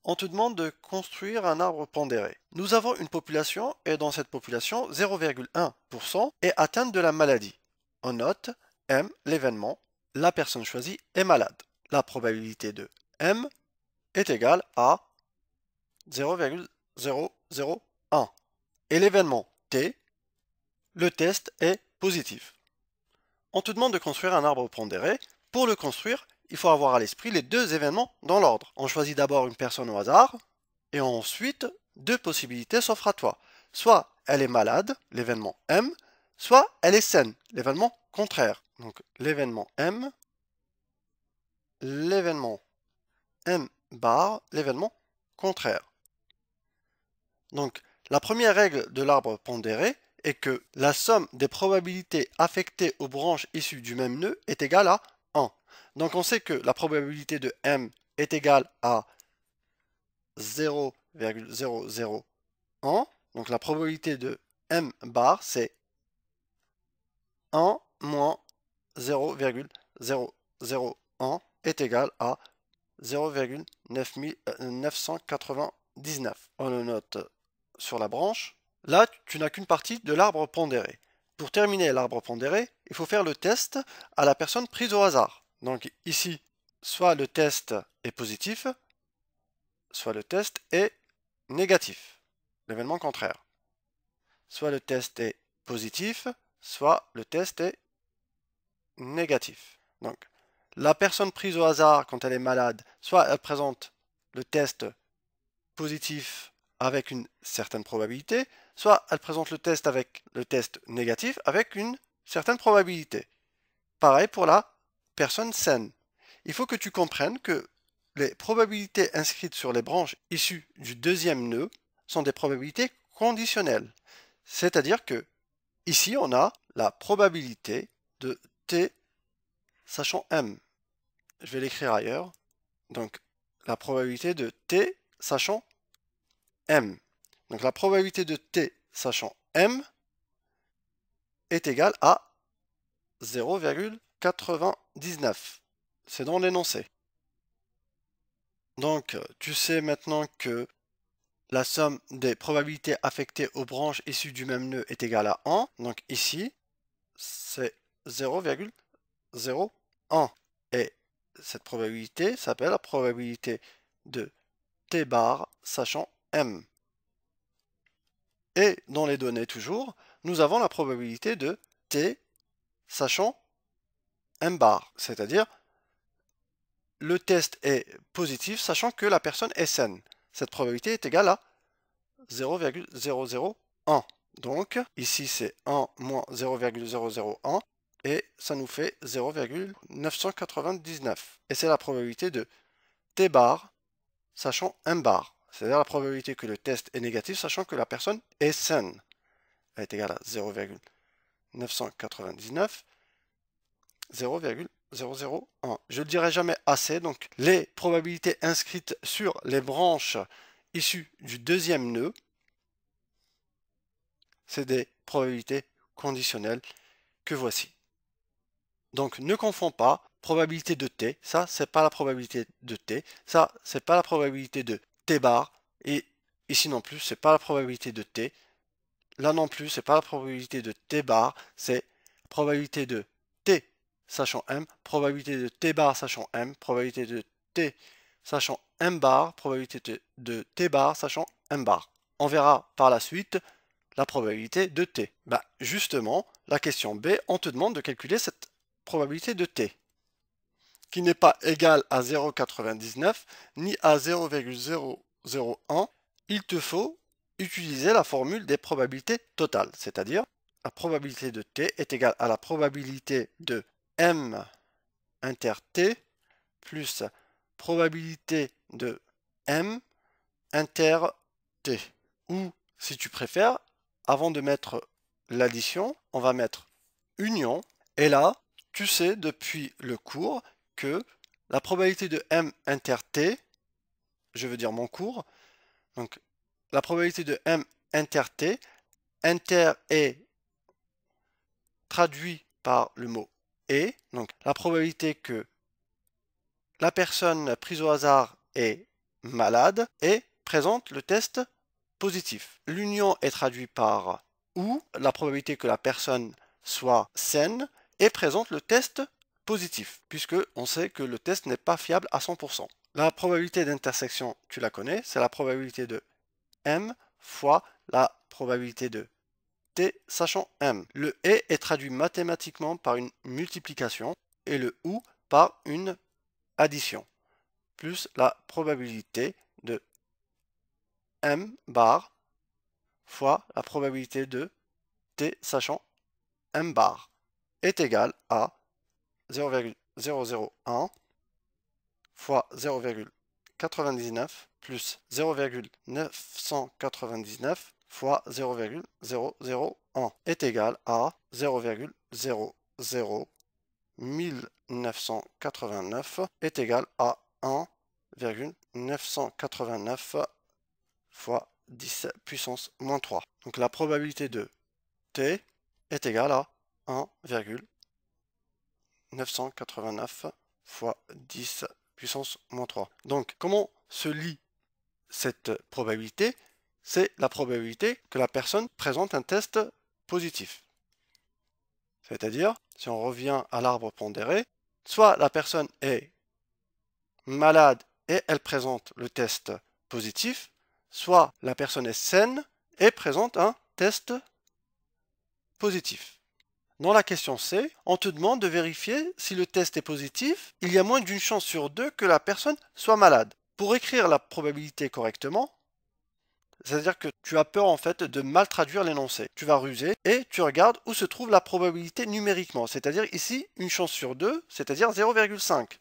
On te demande de construire un arbre pondéré. Nous avons une population et dans cette population, 0,1% est atteinte de la maladie. On note M, l'événement, la personne choisie est malade. La probabilité de M est égale à 0,001. Et l'événement T, le test est positif. On te demande de construire un arbre pondéré. Pour le construire, il faut avoir à l'esprit les deux événements dans l'ordre. On choisit d'abord une personne au hasard, et ensuite deux possibilités s'offrent à toi. Soit elle est malade, l'événement M, soit elle est saine, l'événement contraire. Donc l'événement M bar, l'événement contraire. Donc la première règle de l'arbre pondéré est que la somme des probabilités affectées aux branches issues du même nœud est égale à 1. Donc on sait que la probabilité de M est égale à 0,001. Donc la probabilité de M bar, c'est 1 moins 0,001 est égal à 0,999. On le note sur la branche. Là, tu n'as qu'une partie de l'arbre pondéré. Pour terminer l'arbre pondéré, il faut faire le test à la personne prise au hasard. Donc ici, soit le test est positif, soit le test est négatif, l'événement contraire. Soit le test est positif, soit le test est négatif. Donc, la personne prise au hasard quand elle est malade, soit elle présente le test positif avec une certaine probabilité, soit elle présente le test avec le test négatif avec une certaine probabilité. Pareil pour la personne saine. Il faut que tu comprennes que les probabilités inscrites sur les branches issues du deuxième nœud sont des probabilités conditionnelles. C'est-à-dire que ici, on a la probabilité de T sachant M. Je vais l'écrire ailleurs. Donc, la probabilité de T sachant M. Donc, la probabilité de T sachant M est égale à 0,99. C'est dans l'énoncé. Donc, tu sais maintenant que la somme des probabilités affectées aux branches issues du même nœud est égale à 1. Donc ici, c'est 0,01. Et cette probabilité s'appelle la probabilité de T bar sachant M. Et dans les données toujours, nous avons la probabilité de T sachant M bar, c'est-à-dire le test est positif sachant que la personne est saine. Cette probabilité est égale à 0,001. Donc, ici c'est 1 moins 0,001 et ça nous fait 0,999. Et c'est la probabilité de T bar sachant M bar. C'est-à-dire la probabilité que le test est négatif sachant que la personne est saine. Elle est égale à 0,999, 0,001. Je ne le dirai jamais assez, donc les probabilités inscrites sur les branches issues du deuxième nœud, c'est des probabilités conditionnelles que voici. Donc ne confonds pas probabilité de t, ça c'est pas la probabilité de t, ça c'est pas la probabilité de t bar, et ici non plus c'est pas la probabilité de t, là non plus c'est pas la probabilité de t bar, c'est probabilité de t sachant m, probabilité de t bar sachant m, probabilité de t sachant m bar, probabilité de t bar sachant m bar. On verra par la suite la probabilité de t. Bah, justement, la question B, on te demande de calculer cette probabilité de t, qui n'est pas égale à 0,99 ni à 0,001. Il te faut utiliser la formule des probabilités totales, c'est-à-dire la probabilité de t est égale à la probabilité de m inter t plus probabilité de m inter t. Ou, si tu préfères, avant de mettre l'addition, on va mettre union. Et là, tu sais depuis le cours que la probabilité de m inter t, je veux dire mon cours, donc la probabilité de m inter t, inter est traduit par le mot et, donc la probabilité que la personne prise au hasard est malade et présente le test positif. L'union est traduite par ou, la probabilité que la personne soit saine et présente le test positif, puisque on sait que le test n'est pas fiable à 100%. La probabilité d'intersection, tu la connais, c'est la probabilité de M fois la probabilité de T sachant M. Le et est traduit mathématiquement par une multiplication et le ou par une addition, plus la probabilité de M bar fois la probabilité de T sachant M bar est égal à 0,001 fois 0,99 plus 0,999 fois 0,001 est égal à 0,001989 est égal à 1,989 fois 10 puissance moins 3. Donc la probabilité de T est égale à 1,989 fois 10 puissance moins 3. Donc comment se lit cette probabilité? C'est la probabilité que la personne présente un test positif. C'est-à-dire, si on revient à l'arbre pondéré, soit la personne est malade et elle présente le test positif, soit la personne est saine et présente un test positif. Dans la question C, on te demande de vérifier si le test est positif, il y a moins d'une chance sur deux que la personne soit malade. Pour écrire la probabilité correctement, c'est-à-dire que tu as peur en fait de mal traduire l'énoncé. Tu vas ruser et tu regardes où se trouve la probabilité numériquement. C'est-à-dire ici, une chance sur deux, c'est-à-dire 0,5.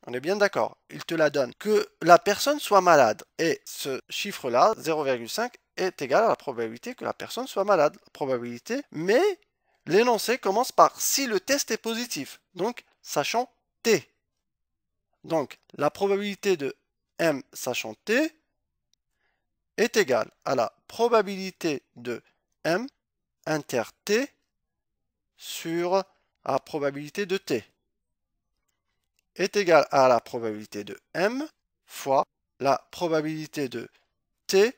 On est bien d'accord, il te la donne. Que la personne soit malade. Et ce chiffre-là, 0,5, est égal à la probabilité que la personne soit malade. Probabilité, mais l'énoncé commence par si le test est positif. Donc, sachant T. Donc, la probabilité de M sachant T est égale à la probabilité de M inter T sur la probabilité de T est égale à la probabilité de M fois la probabilité de T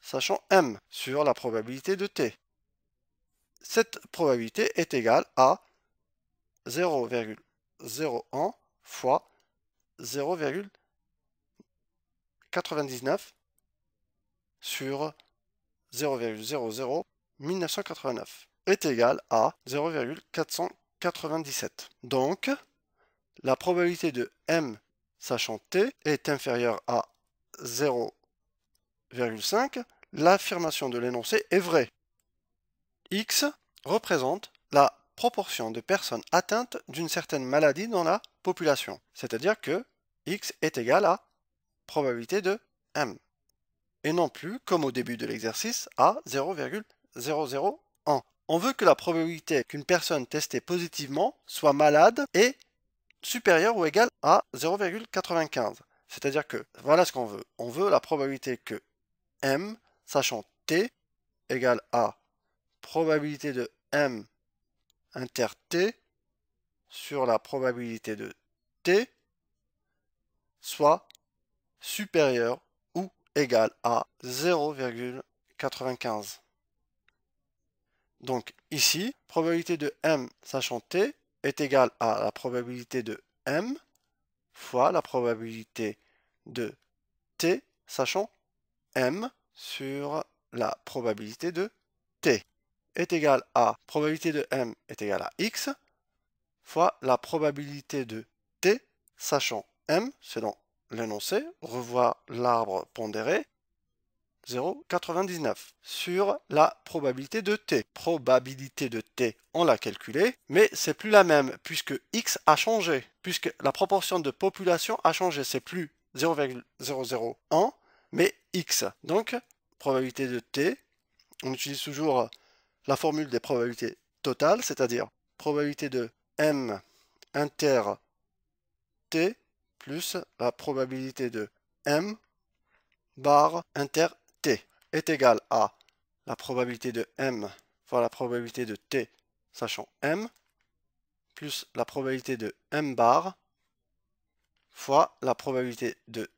sachant M sur la probabilité de T. Cette probabilité est égale à 0,01 fois 0,99 sur 0,001989 est égal à 0,497. Donc, la probabilité de M sachant T est inférieure à 0,5. L'affirmation de l'énoncé est vraie. X représente la proportion de personnes atteintes d'une certaine maladie dans la population. C'est-à-dire que X est égal à probabilité de M. Et non plus, comme au début de l'exercice, à 0,001. On veut que la probabilité qu'une personne testée positivement soit malade est supérieure ou égale à 0,95. C'est-à-dire que, voilà ce qu'on veut. On veut la probabilité que M, sachant T, égale à probabilité de M inter T sur la probabilité de T soit supérieure ou égale à 0,95. Donc ici, probabilité de M sachant T est égale à la probabilité de M fois la probabilité de T sachant M sur la probabilité de T est égale à probabilité de M est égale à X fois la probabilité de T sachant M, c'est dans l'énoncé, revois l'arbre pondéré, 0,99 sur la probabilité de T. Probabilité de T, on l'a calculée, mais c'est plus la même puisque X a changé, puisque la proportion de population a changé, c'est plus 0,001, mais X. Donc, probabilité de T, on utilise toujours la formule des probabilités totales, c'est-à-dire probabilité de M inter T plus la probabilité de M bar inter T est égale à la probabilité de M fois la probabilité de T sachant M plus la probabilité de M bar fois la probabilité de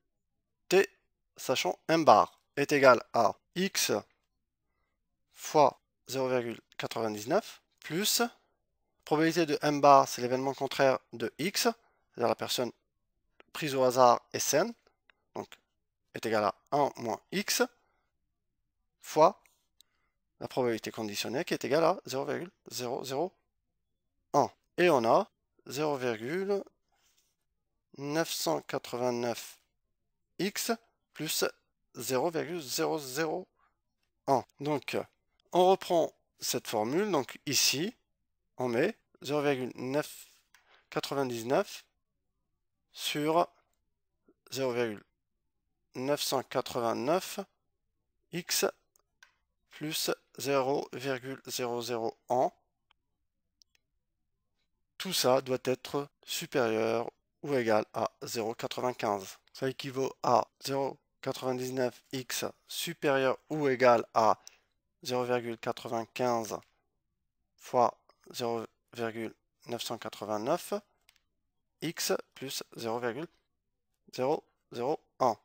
sachant m bar est égal à x fois 0,99 plus probabilité de m bar, c'est l'événement contraire de x, c'est-à-dire la personne prise au hasard est saine, donc est égal à 1 moins x, fois la probabilité conditionnée qui est égale à 0,001. Et on a 0,989x plus 0,001. Donc, on reprend cette formule. Donc ici, on met 0,999 sur 0,989 x plus 0,001. Tout ça doit être supérieur ou égal à 0,95. Ça équivaut à 0,99x supérieur ou égal à 0,95 fois 0,989 x plus 0,001.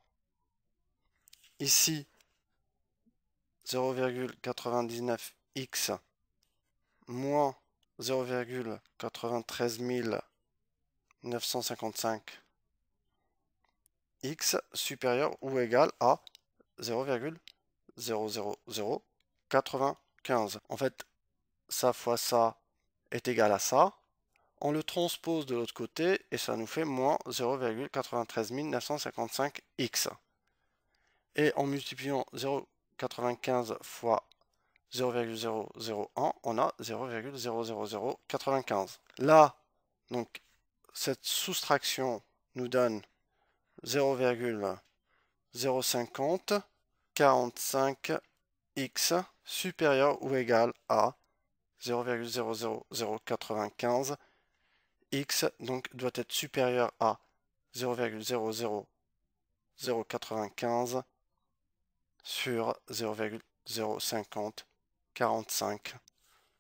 Ici, 0,99x moins 0,93 955 x supérieur ou égal à 0,00095. En fait, ça fois ça est égal à ça. On le transpose de l'autre côté et ça nous fait moins 0,93 955 x. Et en multipliant 0,95 fois 0,001, on a 0,00095. Là, donc, cette soustraction nous donne 0,050 45x supérieur ou égal à 0,00095. X donc doit être supérieur à 0,00095 sur 0,050 45.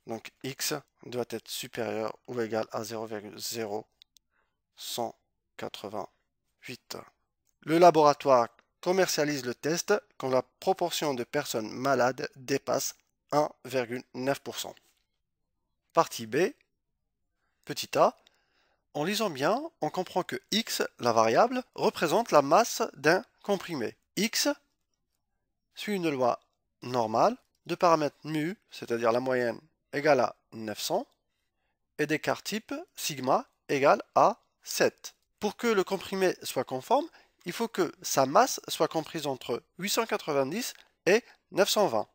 Donc x doit être supérieur ou égal à 0,0188. Le laboratoire commercialise le test quand la proportion de personnes malades dépasse 1,9%. Partie B, petit a. En lisant bien, on comprend que x, la variable, représente la masse d'un comprimé. X suit une loi normale de paramètres mu, c'est-à-dire la moyenne, égale à 900, et d'écart type sigma égale à 7. Pour que le comprimé soit conforme, il faut que sa masse soit comprise entre 890 et 920.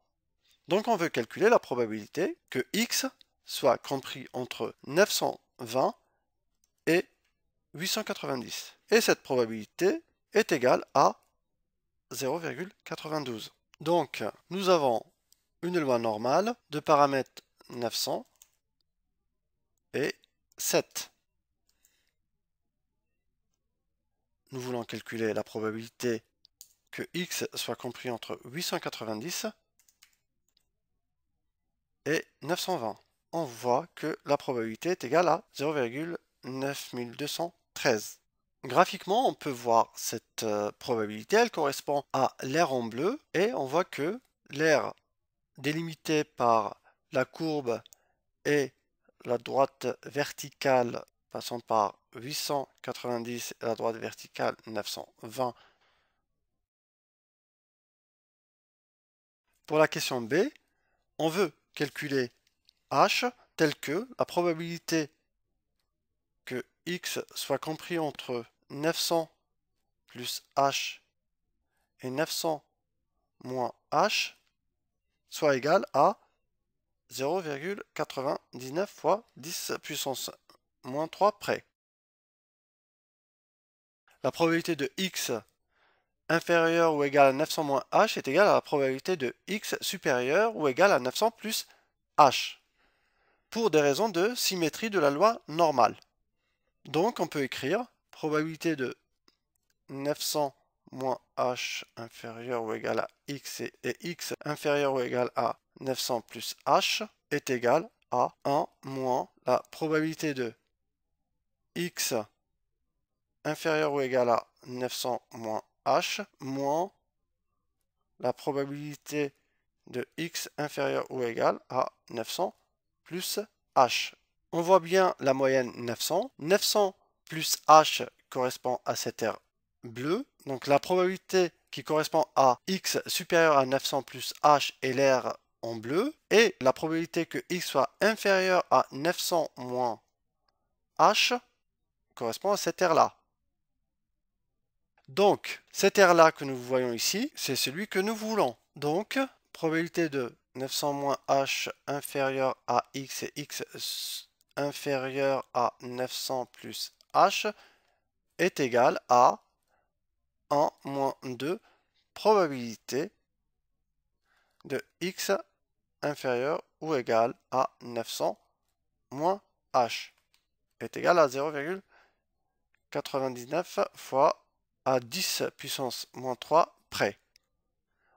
Donc on veut calculer la probabilité que x soit compris entre 920 et 890. Et cette probabilité est égale à 0,92. Donc nous avons une loi normale de paramètres 900 et 7. Nous voulons calculer la probabilité que x soit compris entre 890 et 920. On voit que la probabilité est égale à 0,9213. Graphiquement, on peut voir cette probabilité, elle correspond à l'aire en bleu, et on voit que l'aire délimitée par la courbe et la droite verticale passant par 890 et la droite verticale 920. Pour la question B, on veut calculer h tel que la probabilité que x soit compris entre 900 plus h et 900 moins h soit égal à 0,99 fois 10 puissance moins 3 près. La probabilité de x inférieur ou égal à 900 moins h est égale à la probabilité de x supérieur ou égal à 900 plus h, pour des raisons de symétrie de la loi normale. Donc on peut écrire probabilité de 900 moins h inférieur ou égal à x et x inférieur ou égal à 900 plus h est égal à 1 moins la probabilité de x inférieur ou égal à 900 moins h moins la probabilité de x inférieur ou égal à 900 plus h. On voit bien la moyenne 900. 900 plus h correspond à cette aire bleue. Donc la probabilité qui correspond à x supérieur à 900 plus h est l'aire en bleu. Et la probabilité que x soit inférieur à 900 moins h correspond à cette aire-là. Donc, cette aire-là que nous voyons ici, c'est celui que nous voulons. Donc, probabilité de 900 moins h inférieur à x et x inférieur à 900 plus h est égal à 1 moins 2 probabilité de x inférieur ou égal à 900 moins h est égal à 0,99 fois à 10 puissance moins 3 près.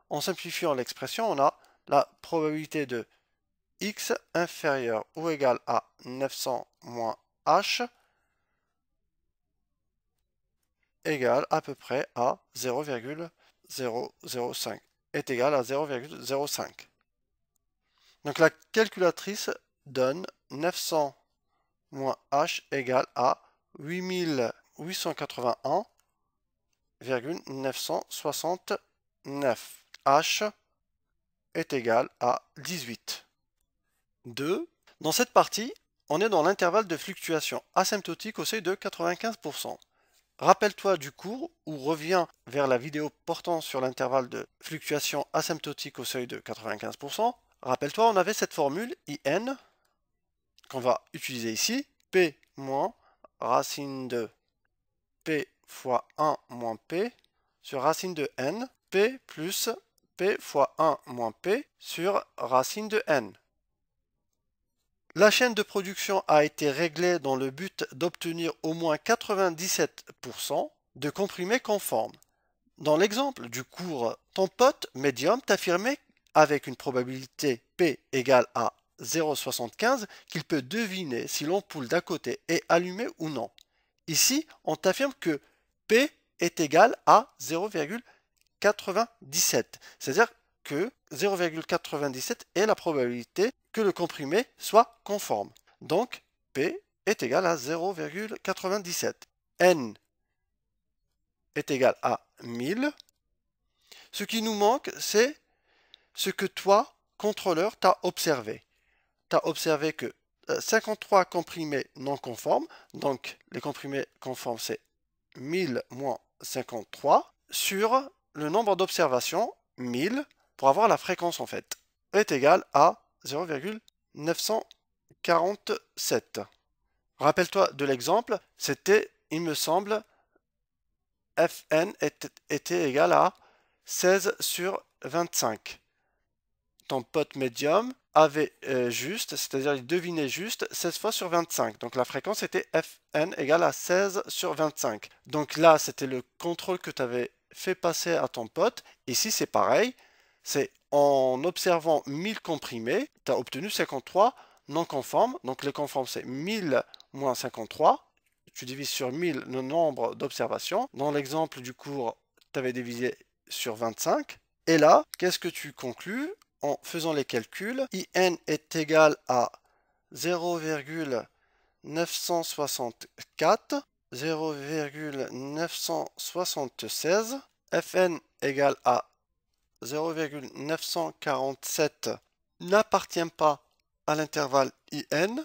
En simplifiant l'expression, on a la probabilité de x inférieur ou égal à 900 moins h égale à peu près à 0,005, est égal à 0,05. Donc la calculatrice donne 900 moins h égale à 8881,969. H est égal à 18. 2. Dans cette partie, on est dans l'intervalle de fluctuation asymptotique au seuil de 95%. Rappelle-toi du cours ou reviens vers la vidéo portant sur l'intervalle de fluctuation asymptotique au seuil de 95%. Rappelle-toi, on avait cette formule IN qu'on va utiliser ici. P moins racine de P fois 1 moins P sur racine de N. P plus P fois 1 moins P sur racine de N. La chaîne de production a été réglée dans le but d'obtenir au moins 97% de comprimés conformes. Dans l'exemple du cours, ton pote médium t'affirmait avec une probabilité P égale à 0,75 qu'il peut deviner si l'ampoule d'à côté est allumée ou non. Ici, on t'affirme que P est égal à 0,97. C'est-à-dire que 0,97 est la probabilité que le comprimé soit conforme. Donc, P est égal à 0,97. N est égal à 1000. Ce qui nous manque, c'est ce que toi, contrôleur, t'as observé. Tu as observé que 53 comprimés non conformes, donc les comprimés conformes c'est 1000 moins 53, sur le nombre d'observations, 1000, pour avoir la fréquence en fait, est égal à 0,947. Rappelle-toi de l'exemple, c'était, il me semble, Fn était égal à 16 sur 25. Ton pote médium avait juste, c'est-à-dire il devinait juste 16 fois sur 25. Donc la fréquence était Fn égale à 16 sur 25. Donc là, c'était le contrôle que tu avais fait passer à ton pote. Ici, c'est pareil. C'est en observant 1000 comprimés, tu as obtenu 53 non conformes. Donc les conformes, c'est 1000 moins 53. Tu divises sur 1000 le nombre d'observations. Dans l'exemple du cours, tu avais divisé sur 25. Et là, qu'est-ce que tu conclus? En faisant les calculs, IN est égal à 0,964, 0,976, Fn égale à 0,947 n'appartient pas à l'intervalle IN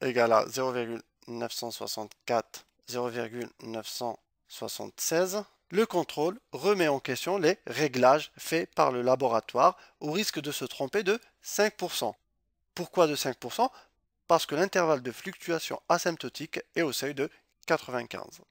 égale à 0,964, 0,976. Le contrôle remet en question les réglages faits par le laboratoire au risque de se tromper de 5%. Pourquoi de 5%? Parce que l'intervalle de fluctuation asymptotique est au seuil de 95.